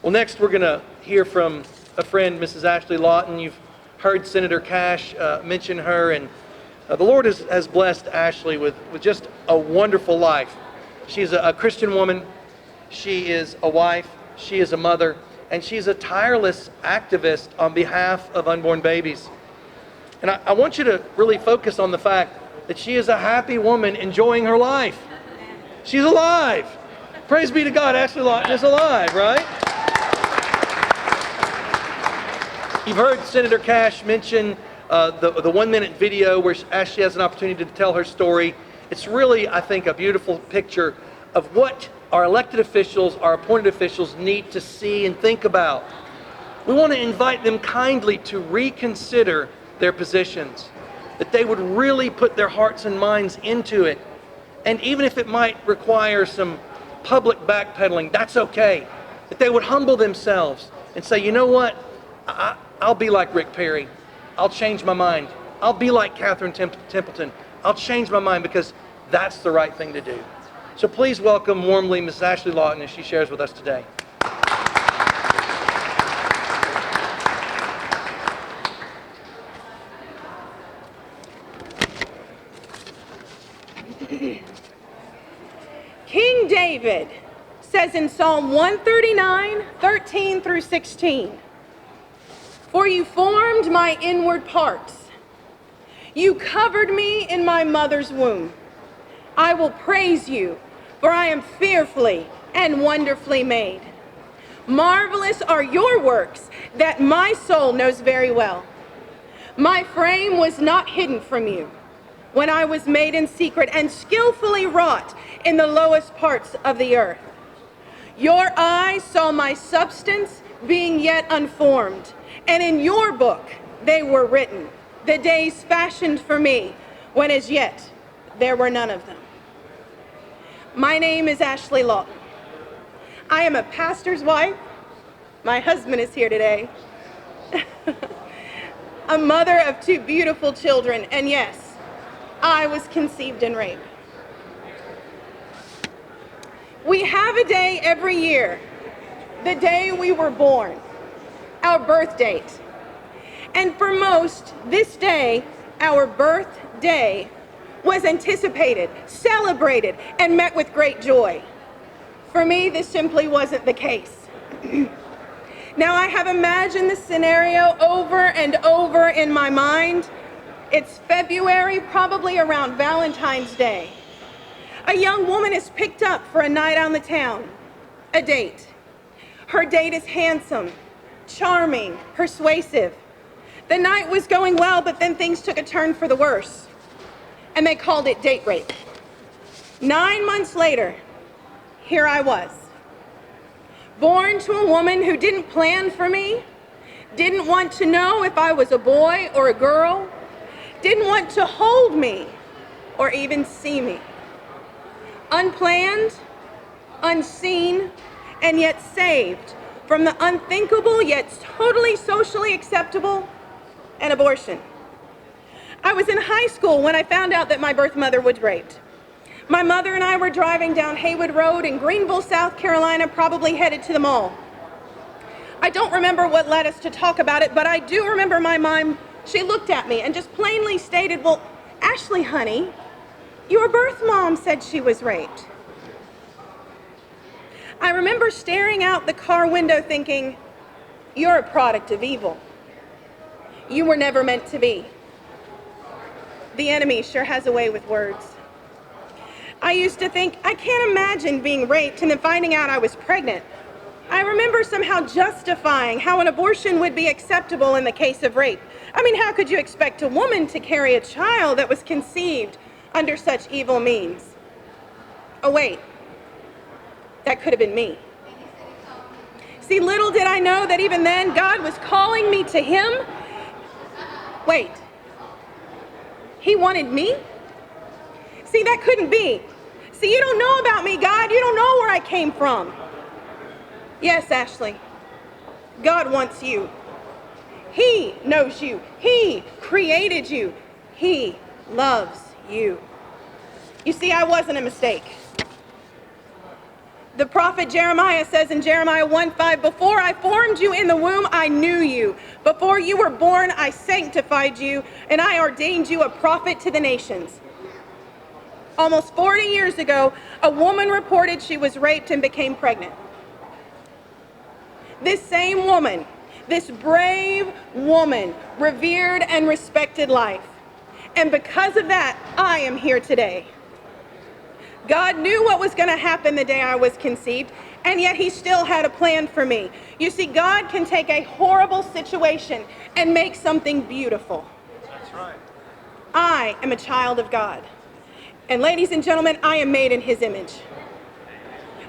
Well, next we're going to hear from a friend, Mrs. Ashley Lawton. You've heard Senator Cash mention her, and the Lord has blessed Ashley with just a wonderful life. She's a Christian woman. She is a wife. She is a mother. And she's a tireless activist on behalf of unborn babies. And I want you to really focus on the fact that she is a happy woman enjoying her life. She's alive. Praise be to God, Ashley Lawton is alive, right? You've heard Senator Cash mention the 1-minute video where Ashley has an opportunity to tell her story. It's really, I think, a beautiful picture of what our elected officials, our appointed officials need to see and think about. We want to invite them kindly to reconsider their positions, that they would really put their hearts and minds into it. And even if it might require some public backpedaling, that's okay. That they would humble themselves and say, you know what? I'll be like Rick Perry. I'll change my mind. I'll be like Catherine Templeton. I'll change my mind because that's the right thing to do. So please welcome warmly Ms. Ashley Lawton as she shares with us today. King David says in Psalm 139, 13 through 16, "For you formed my inward parts. You covered me in my mother's womb. I will praise you, for I am fearfully and wonderfully made. Marvelous are your works that my soul knows very well. My frame was not hidden from you when I was made in secret and skillfully wrought in the lowest parts of the earth. Your eyes saw my substance being yet unformed, and in your book they were written, the days fashioned for me, when as yet there were none of them." My name is Ashley Lawton. I am a pastor's wife. My husband is here today. A mother of 2 beautiful children, and yes, I was conceived in rape. We have a day every year, the day we were born, our birth date. And for most, this day, our birthday, was anticipated, celebrated, and met with great joy. For me, this simply wasn't the case. Now, I have imagined this scenario over and over in my mind. It's February, probably around Valentine's Day. A young woman is picked up for a night on the town, a date. Her date is handsome, charming, persuasive. The night was going well, but then things took a turn for the worse, and they called it date rape. 9 months later, here I was, born to a woman who didn't plan for me, didn't want to know if I was a boy or a girl, didn't want to hold me or even see me. Unplanned, unseen, and yet saved from the unthinkable yet totally socially acceptable, an abortion. I was in high school when I found out that my birth mother was raped. My mother and I were driving down Haywood Road in Greenville, South Carolina, probably headed to the mall. I don't remember what led us to talk about it, but I do remember my mom, she looked at me and just plainly stated, "Well, Ashley, honey, your birth mom said she was raped." I remember staring out the car window thinking, "You're a product of evil. You were never meant to be." The enemy sure has a way with words. I used to think, I can't imagine being raped and then finding out I was pregnant. I remember somehow justifying how an abortion would be acceptable in the case of rape. I mean, how could you expect a woman to carry a child that was conceived under such evil means? Oh wait, that could have been me. See, little did I know that even then God was calling me to him. Wait, he wanted me? See, that couldn't be. See, you don't know about me, God. You don't know where I came from. Yes, Ashley, God wants you. He knows you. He created you. He loves you. You see, I wasn't a mistake. The prophet Jeremiah says in Jeremiah 1:5, before I formed you in the womb, I knew you. Before you were born, I sanctified you, and I ordained you a prophet to the nations. Almost 40 years ago, a woman reported she was raped and became pregnant. This same woman, this brave woman, revered and respected life. And because of that, I am here today. God knew what was going to happen the day I was conceived, and yet he still had a plan for me. You see, God can take a horrible situation and make something beautiful. That's right. I am a child of God. And ladies and gentlemen, I am made in his image.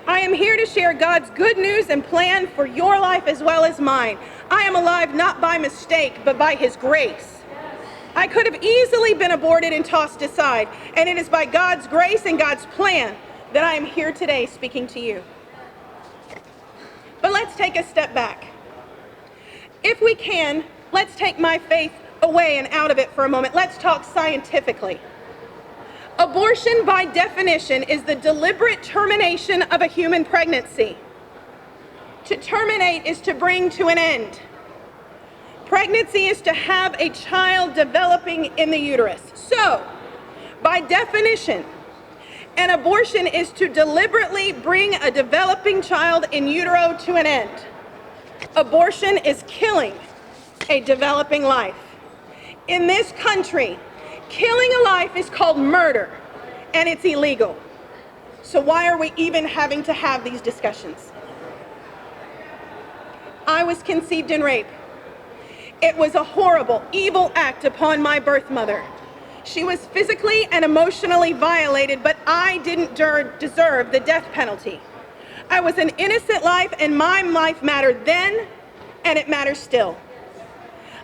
I am here to share God's good news and plan for your life as well as mine. I am alive not by mistake, but by his grace. I could have easily been aborted and tossed aside, and it is by God's grace and God's plan that I am here today speaking to you. But let's take a step back. If we can, let's take my faith away and out of it for a moment. Let's talk scientifically. Abortion, by definition, is the deliberate termination of a human pregnancy. To terminate is to bring to an end. Pregnancy is to have a child developing in the uterus. So, by definition, an abortion is to deliberately bring a developing child in utero to an end. Abortion is killing a developing life. In this country, killing a life is called murder, and it's illegal. So why are we even having to have these discussions? I was conceived in rape. It was a horrible, evil act upon my birth mother. She was physically and emotionally violated, but I didn't deserve the death penalty. I was an innocent life, and my life mattered then, and it matters still.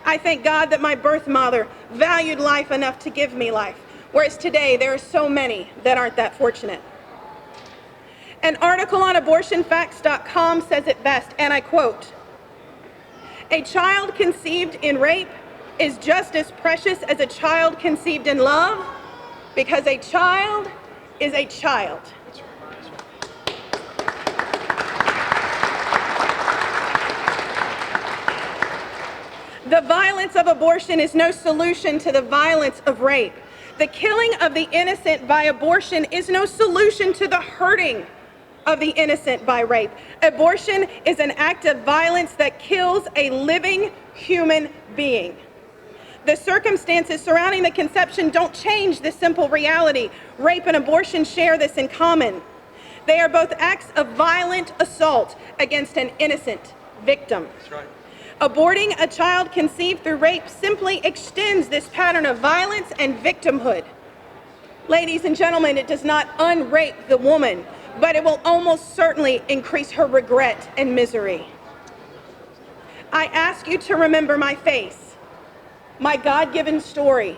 I thank God that my birth mother valued life enough to give me life, whereas today there are so many that aren't that fortunate. An article on abortionfacts.com says it best, and I quote, "A child conceived in rape is just as precious as a child conceived in love, because a child is a child." The violence of abortion is no solution to the violence of rape. The killing of the innocent by abortion is no solution to the hurting of the innocent by rape. Abortion is an act of violence that kills a living human being. The circumstances surrounding the conception don't change this simple reality. Rape and abortion share this in common. They are both acts of violent assault against an innocent victim. That's right. Aborting a child conceived through rape simply extends this pattern of violence and victimhood. Ladies and gentlemen, it does not unrape the woman, but it will almost certainly increase her regret and misery. I ask you to remember my face, my God-given story.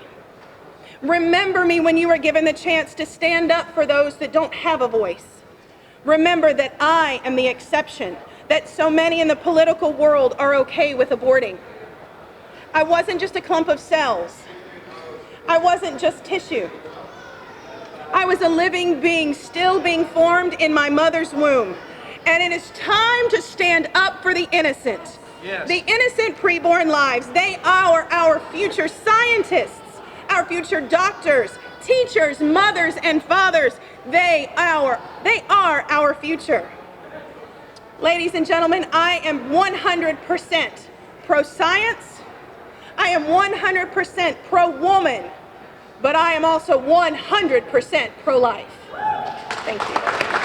Remember me when you are given the chance to stand up for those that don't have a voice. Remember that I am the exception, that so many in the political world are okay with aborting. I wasn't just a clump of cells. I wasn't just tissue. I was a living being still being formed in my mother's womb. And it is time to stand up for the innocent. Yes. The innocent preborn lives. They are our future scientists, our future doctors, teachers, mothers, and fathers. They are our future. Ladies and gentlemen, I am 100% pro-science. I am 100% pro-woman. But I am also 100% pro-life. Thank you.